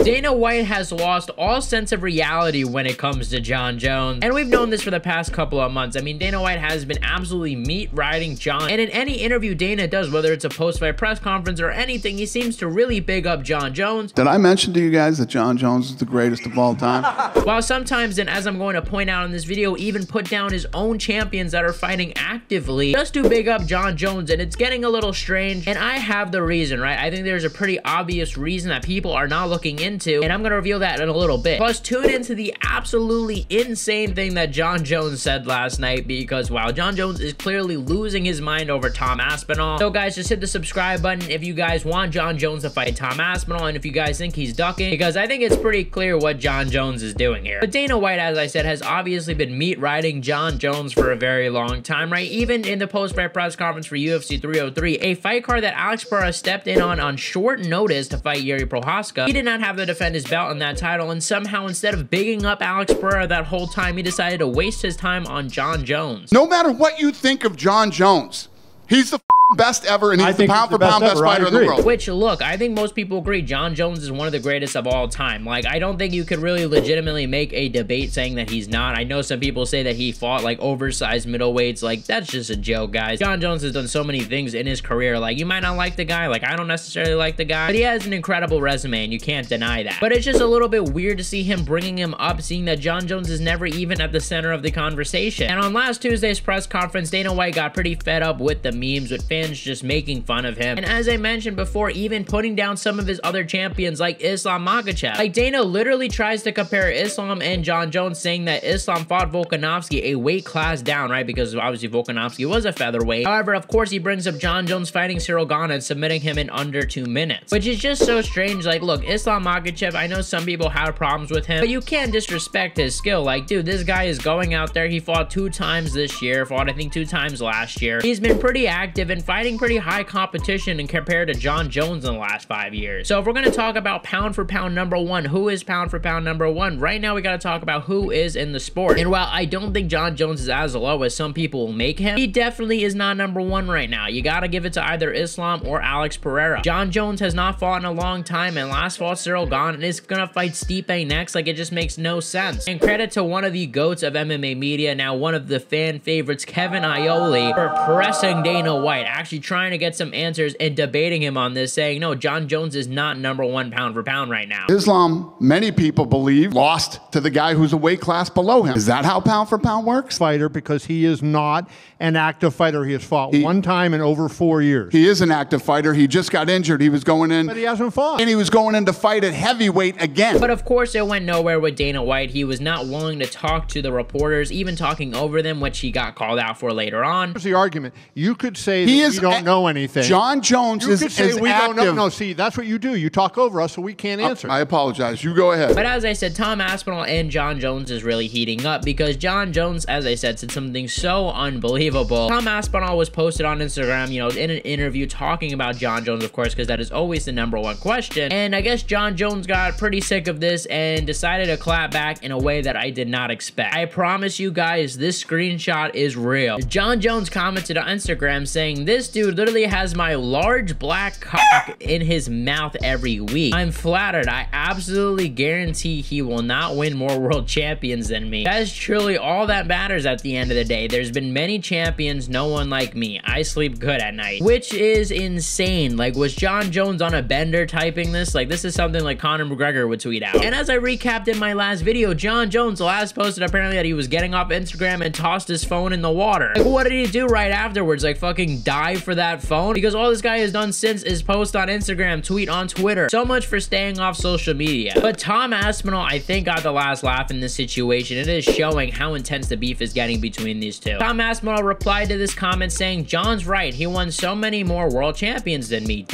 Dana White has lost all sense of reality when it comes to Jon Jones, and we've known this for the past couple of months. I mean, Dana White has been absolutely meat riding Jon, and in any interview Dana does, whether it's a post-fight press conference or anything, he seems to really big up Jon Jones. Did I mention to you guys that Jon Jones is the greatest of all time? While sometimes, and as I'm going to point out in this video, even put down his own champions that are fighting actively just to big up Jon Jones, and it's getting a little strange, and I have the reason, right? I think there's a pretty obvious reason that people are not looking into, and I'm going to reveal that in a little bit. Plus, tune into the absolutely insane thing that Jon Jones said last night, because wow, Jon Jones is clearly losing his mind over Tom Aspinall. So guys, just hit the subscribe button if you guys want Jon Jones to fight Tom Aspinall, and if you guys think he's ducking, because I think it's pretty clear what Jon Jones is doing here. But Dana White, as I said, has obviously been meat riding Jon Jones for a very long time, right? Even in the post-fight press conference for UFC 303, a fight card that Alex Pereira stepped in on short notice to fight Yuri Prochazka. He did not have to defend his belt in that title, and somehow instead of bigging up Alex Pereira that whole time, he decided to waste his time on Jon Jones. No matter what you think of Jon Jones, he's the best ever, and he's the pound-for-pound best fighter in the world. Which, look, I think most people agree Jon Jones is one of the greatest of all time. Like, I don't think you could really legitimately make a debate saying that he's not. I know some people say that he fought, like, oversized middleweights. Like, that's just a joke, guys. Jon Jones has done so many things in his career. Like, you might not like the guy. Like, I don't necessarily like the guy. But he has an incredible resume, and you can't deny that. But it's just a little bit weird to see him bringing him up, seeing that Jon Jones is never even at the center of the conversation. And on last Tuesday's press conference, Dana White got pretty fed up with the memes, with fans just making fun of him, and as I mentioned before, even putting down some of his other champions like Islam Makhachev. Like, Dana literally tries to compare Islam and Jon Jones, saying that Islam fought Volkanovski a weight class down, right? Because obviously Volkanovski was a featherweight. However, of course, he brings up Jon Jones fighting Cyril Gane and submitting him in under 2 minutes, which is just so strange. Like, look, Islam Makhachev, I know some people have problems with him, but you can't disrespect his skill. Like, dude, this guy is going out there. He fought 2 times this year, fought I think 2 times last year. He's been pretty active and fighting pretty high competition and compared to Jon Jones in the last 5 years. So if we're going to talk about pound for pound number 1, who is pound for pound number 1? Right now we got to talk about who is in the sport. And while I don't think Jon Jones is as low as some people will make him, he definitely is not number 1 right now. You got to give it to either Islam or Alex Pereira. Jon Jones has not fought in a long time, and last fought Cyril Gane and is going to fight Stipe next. Like, it just makes no sense. And credit to one of the goats of MMA media, now one of the fan favorites, Kevin Iole, for pressing Dana White, actually trying to get some answers and debating him on this, saying, no, Jon Jones is not number 1 pound for pound right now. Islam, many people believe, lost to the guy who's a weight class below him. Is that how pound for pound works? Fighter, because he is not an active fighter. He has fought one time in over 4 years. He is an active fighter. He just got injured. He was going in. But he hasn't fought. And he was going in to fight at heavyweight again. But of course, it went nowhere with Dana White. He was not willing to talk to the reporters, even talking over them, which he got called out for later on. Here's the argument. You could say that we don't know anything. Jon Jones is active. Don't know. No, see, that's what you do. You talk over us, so we can't answer. I apologize. You go ahead. But as I said, Tom Aspinall and Jon Jones is really heating up, because Jon Jones, as I said something so unbelievable. Tom Aspinall was posted on Instagram, you know, in an interview talking about Jon Jones, of course, because that is always the number 1 question. And I guess Jon Jones got pretty sick of this and decided to clap back in a way that I did not expect. I promise you guys, this screenshot is real. Jon Jones commented on Instagram saying, "This dude literally has my large black cock in his mouth every week. I'm flattered. I absolutely guarantee he will not win more world champions than me. That is truly all that matters at the end of the day. There's been many champions, no one like me. I sleep good at night." Which is insane. Like, was Jon Jones on a bender typing this? Like, this is something like Conor McGregor would tweet out. And as I recapped in my last video, Jon Jones last posted apparently that he was getting off Instagram and tossed his phone in the water. Like, what did he do right afterwards? Like, fucking dive for that phone? Because all this guy has done since is post on Instagram, tweet on Twitter. So much for staying off social media. But Tom Aspinall, I think, got the last laugh in this situation. It is showing how intense the beef is getting between these two. Tom Aspinall replied to this comment saying, "John's right. He won so many more world champions than me, ...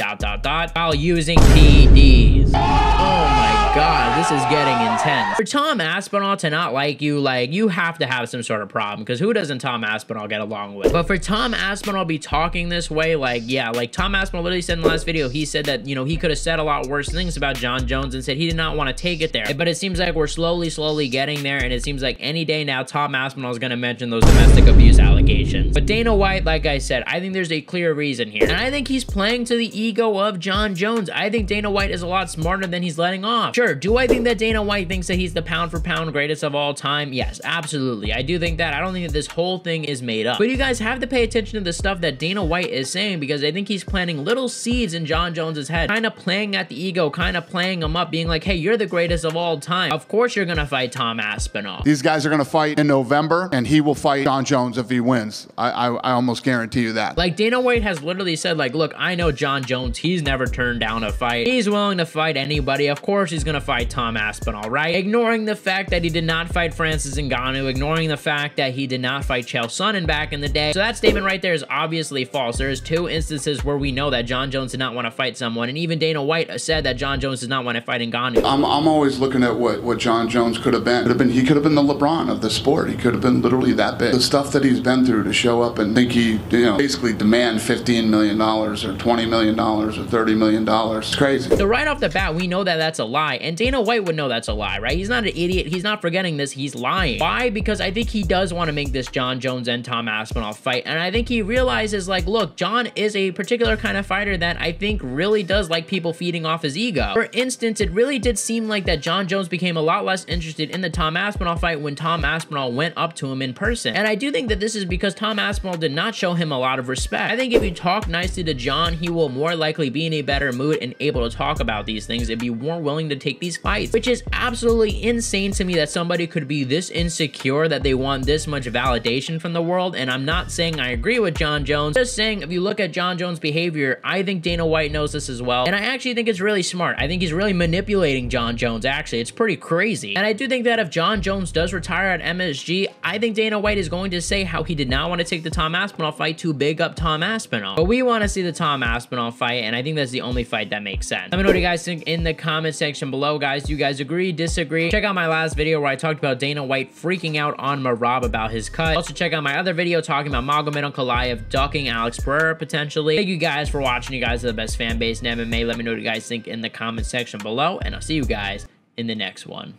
while using PEDs." Oh my God, this is getting intense. For Tom Aspinall to not like you, like, you have to have some sort of problem, because who doesn't Tom Aspinall get along with? But for Tom Aspinall be talking this way, like, yeah, like Tom Aspinall literally said in the last video, he said that, you know, he could have said a lot worse things about Jon Jones and said he did not want to take it there. But it seems like we're slowly getting there, and it seems like any day now Tom Aspinall is going to mention those domestic abuse allegations. But Dana White, like I said, I think there's a clear reason here, and I think he's playing to the ego of Jon Jones. I think Dana White is a lot smarter than he's letting off. Sure, do I think that Dana White thinks that he's the pound for pound greatest of all time? Yes, absolutely. I do think that. I don't think that this whole thing is made up. But you guys have to pay attention to the stuff that Dana White is saying, because I think he's planting little seeds in Jon Jones's head, kind of playing at the ego, kind of playing him up, being like, hey, you're the greatest of all time. Of course you're gonna fight Tom Aspinall. These guys are gonna fight in November, and he will fight Jon Jones if he wins. I almost guarantee you that. Like, Dana White has literally said, like, look, I know Jon Jones, he's never turned down a fight. He's willing to fight anybody. Of course he's gonna fight Tom Aspinall, right? Ignoring the fact that he did not fight Francis Ngannou, ignoring the fact that he did not fight Chael Sonnen back in the day. So that statement right there is obviously false. There's two instances where we know that Jon Jones did not want to fight someone, and even Dana White said that Jon Jones does not want to fight Ngannou. I'm always looking at what Jon Jones could have been. He could have been the LeBron of the sport. He could have been literally that big. The stuff that he's been through to show up and think he, you know, basically demand $15 million or $20 million or $30 million. It's crazy. So right off the bat, we know that that's a lie, and Dana White would know that's a lie, right? He's not an idiot. He's not forgetting this. He's lying. Why? Because I think he does want to make this Jon Jones and Tom Aspinall fight, and I think he realizes, like, look, Jon is a particular kind of fighter that I think really does like people feeding off his ego. For instance, it really did seem like that Jon Jones became a lot less interested in the Tom Aspinall fight when Tom Aspinall went up to him in person, and I do think that this is because Tom Aspinall did not show him a lot of respect. I think if you talk nicely to Jon, he will more likely be in a better mood and able to talk about these things and be more willing to take these fights, which is absolutely insane to me that somebody could be this insecure that they want this much validation from the world. And I'm not saying I agree with Jon Jones, just saying if you look at Jon Jones' behavior, I think Dana White knows this as well, and I actually think it's really smart. I think he's really manipulating Jon Jones. Actually, it's pretty crazy, and I do think that if Jon Jones does retire at MSG, I think Dana White is going to say how he did not want to take the Tom Aspinall fight to big up Tom Aspinall, but we want to see the Tom Aspinall fight, and I think that's the only fight that makes sense. Let me know what you guys think in the comment section below, guys. Do you guys agree, disagree? Check out my last video where I talked about Dana White freaking out on Merab about his cut. Also check out my other video talking about Magomed Ankalaev ducking Alex Pereira potentially. Thank you guys for watching. You guys are the best fan base in MMA. Let me know what you guys think in the comment section below, and I'll see you guys in the next one.